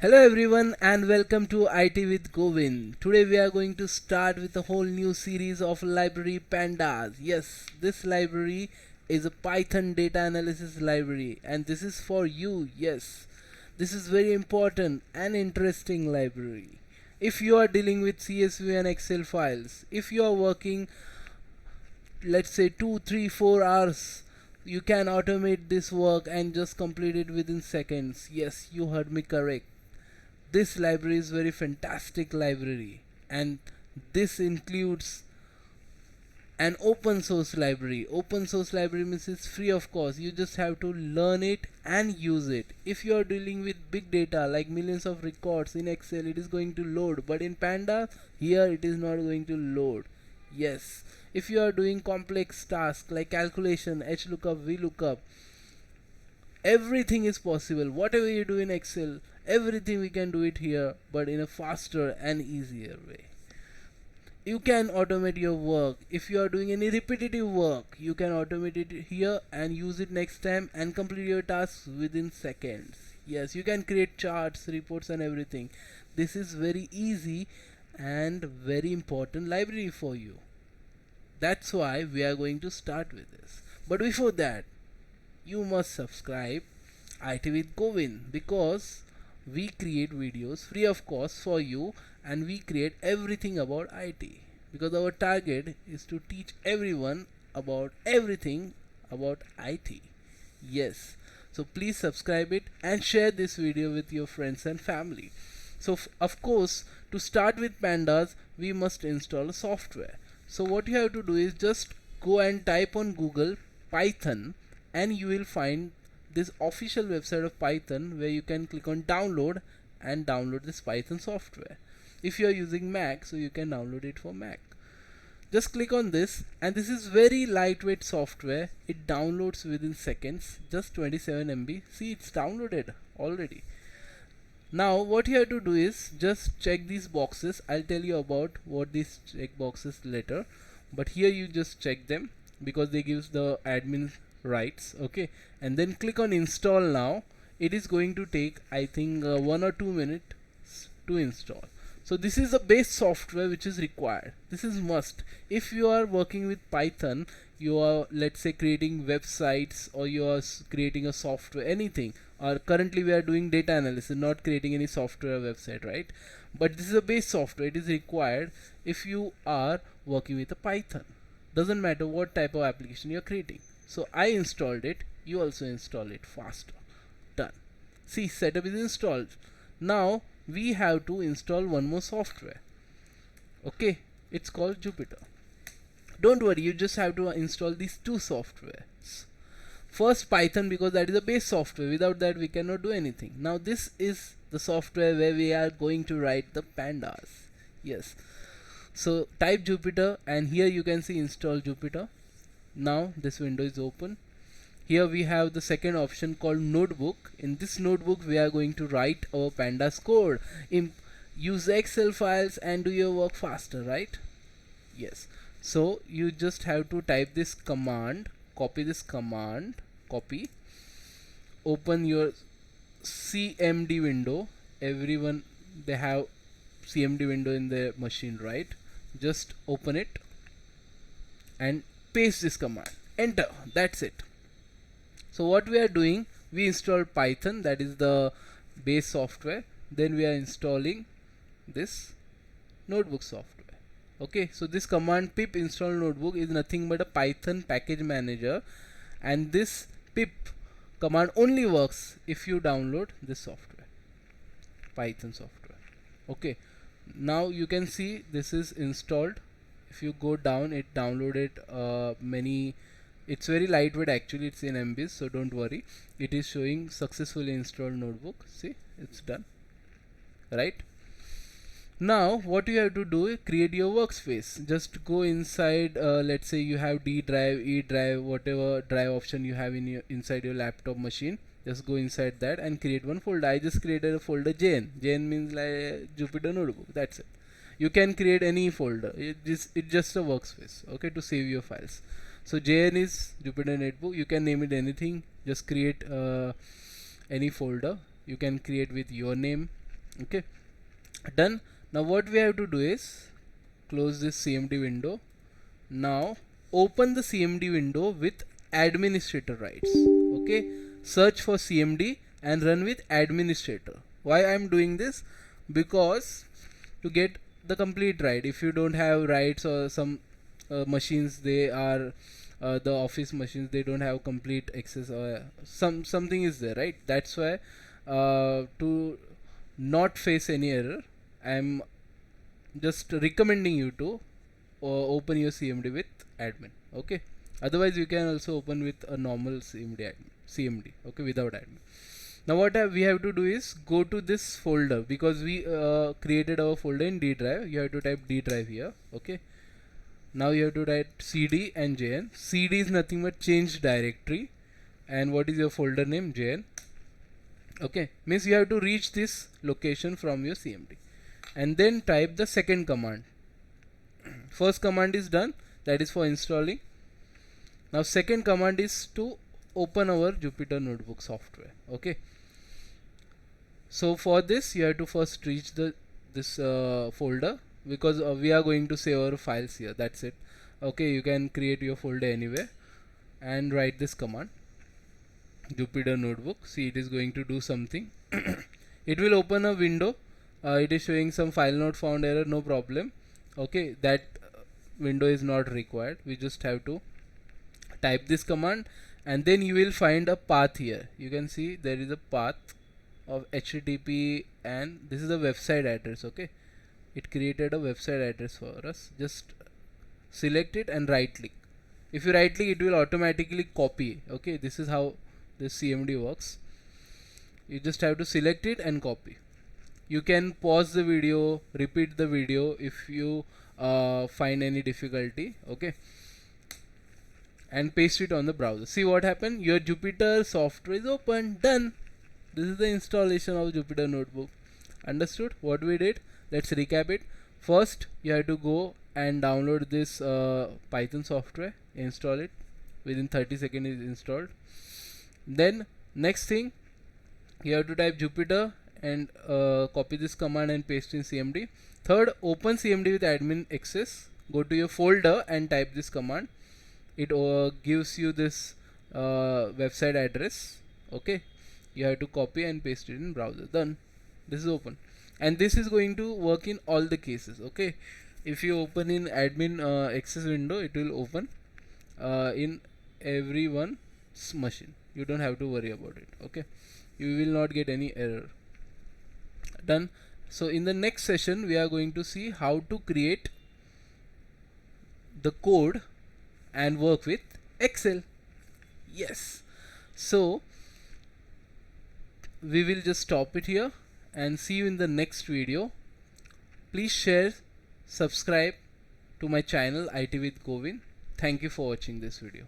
Hello everyone and welcome to IT with Govind. Today we are going to start with a whole new series of library Pandas. Yes, this library is a Python data analysis library and this is for you. Yes, this is very important and interesting library. If you are dealing with CSV and Excel files, if you are working let's say 2 3 4 hours, you can automate this work and just complete it within seconds. Yes, you heard me correct. This library is very fantastic library, and this includes an open source library. Open source library means it's free of cost. You just have to learn it and use it. If you are dealing with big data like millions of records in Excel, it is going to load, but in Pandas here it is not going to load. Yes, if you are doing complex tasks like calculation, HLOOKUP, VLOOKUP, everything is possible. Whatever you do in Excel, everything we can do it here, but in a faster and easier way. You can automate your work. If you are doing any repetitive work, you can automate it here and use it next time and complete your tasks within seconds. Yes, you can create charts, reports and everything. This is very easy and very important library for you. That's why we are going to start with this. But before that, you must subscribe IT with Govind, because we create videos free of cost for you and we create everything about IT, because our target is to teach everyone about everything about IT. Yes, so please subscribe it and share this video with your friends and family. So of course, to start with Pandas we must install a software. So what you have to do is just go and type on Google Python and you will find this official website of Python where you can click on download and download this Python software. If you are using Mac, so you can download it for Mac. Just click on this, and this is very lightweight software. It downloads within seconds, just 27 MB. See, it's downloaded already. Now what you have to do is just check these boxes. I'll tell you about what these check boxes later, but here you just check them because they gives the admin rights. Okay, and then click on install now. It is going to take I think 1 or 2 minutes to install. So this is the base software which is required. This is must. If you are working with Python, you are, let's say, creating websites or you are creating a software, anything, or currently we are doing data analysis, not creating any software website, right? But this is a base software. It is required if you are working with a Python. Doesn't matter what type of application you are creating. So I installed it, you also install it faster. Done. See, setup is installed. Now we have to install one more software. Okay, it's called Jupyter. Don't worry, you just have to install these two softwares. First Python, because that is a base software. Without that we cannot do anything. Now this is the software where we are going to write the Pandas. Yes, so type Jupyter and here you can see install Jupyter. Now this window is open. Here we have the second option called notebook. In this notebook we are going to write our Pandas code. Use Excel files and do your work faster, right? Yes, so you just have to type this command, copy this command, copy, open your CMD window. Everyone, they have CMD window in their machine, right? Just open it and paste this command, enter. That's it. So what we are doing, we install Python, that is the base software. Then we are installing this notebook software. Okay, so this command pip install notebook is nothing but a Python package manager, and this pip command only works if you download this software, Python software. Okay, now you can see this is installed. If you go down, it downloaded many. It's very lightweight, actually it's in MBs, so don't worry. It is showing successfully installed notebook. See, it's done, right? Now what you have to do is create your workspace. Just go inside, let's say you have D drive, E drive, whatever drive option you have in your inside your laptop machine. Just go inside that and create one folder. I just created a folder JN. JN means like Jupyter notebook. That's it. You can create any folder. It's just a workspace, okay, to save your files. So JN is Jupyter notebook. You can name it anything. Just create any folder. You can create with your name, Okay, done. Now what we have to do is close this CMD window. Now open the CMD window with administrator rights. Okay, search for CMD and run with administrator. Why I am doing this? Because to get the complete right, if you don't have rights, or some machines, they are the office machines, they don't have complete access, or something is there, right? That's why to not face any error, I'm just recommending you to open your CMD with admin. Okay, otherwise you can also open with a normal CMD, okay, without admin. Now what we have to do is go to this folder, because we created our folder in D drive. You have to type D drive here. Okay, now you have to write CD and JN. CD is nothing but change directory, and what is your folder name? JN. Okay, means you have to reach this location from your CMD, and then type the second command. First command is done, that is for installing. Now second command is to open our Jupyter Notebook software. Okay, so for this you have to first reach this folder, because we are going to save our files here. That's it. Okay, you can create your folder anywhere and write this command, Jupyter Notebook. See, it is going to do something. It will open a window. It is showing some file not found error. No problem. Okay, that window is not required. We just have to type this command, and then you will find a path here. You can see there is a path of HTTP, and this is a website address. Okay, it created a website address for us. Just select it and right click. If you right click, it will automatically copy. Okay, this is how this CMD works. You just have to select it and copy. You can pause the video, repeat the video if you find any difficulty. Okay, and paste it on the browser. See what happened? Your Jupyter software is open. Done. This is the installation of Jupyter Notebook. Understood what we did? Let's recap it. First, you have to go and download this Python software, install it. Within 30 seconds is installed. Then next thing, you have to type Jupyter and copy this command and paste in CMD. Third, open CMD with admin access. Go to your folder and type this command. It gives you this website address. Okay, you have to copy and paste it in browser. Done. This is open, and this is going to work in all the cases. Okay, if you open in admin access window, it will open in everyone's machine. You don't have to worry about it. Okay, you will not get any error. Done. So in the next session, we are going to see how to create the code and work with Excel. Yes, so we will just stop it here and see you in the next video. Please share, subscribe to my channel IT with Govind. Thank you for watching this video.